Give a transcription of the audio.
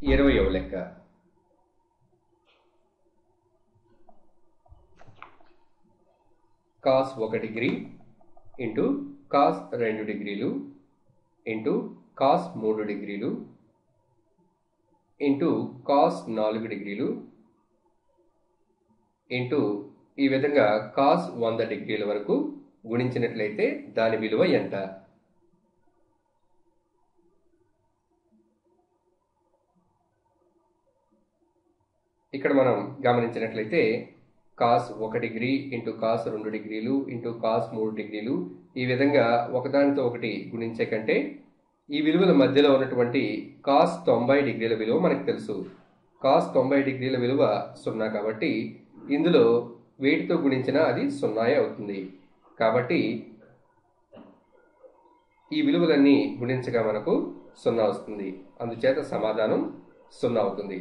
20వ లెక్క. cos 1 degree into cos 2 డిగ్రీలు into cos 3 డిగ్రీలు ఇంటూ cos 4 డిగ్రీలు ఇంటూ ఈ విధంగా cos 100 డిగ్రీల వరకు గుణించినట్లయితే దాని విలువ ఎంత? ఇక్కడ మనం గమనించినట్లయితే cos 1 డిగ్రీ ఇంటూ cos 2 డిగ్రీలు ఇంటూ cos 3 డిగ్రీలు ఈ విధంగా ఒకదానితో ఒకటి గుణించే కంటే ఈ విలువల మధ్యలో ఉన్నటువంటి cos 90 డిగ్రీల విలువ మనకు తెలుసు. cos 90 డిగ్రీల విలువ 0 కాబట్టి ఇందులో వీటితో గుణించిన అది 0 అవుతుంది. కాబట్టి ఈ విలువలన్నీ గుణించగా మనకు 0 వస్తుంది. అందుచేత సమాధానం 0 అవుతుంది.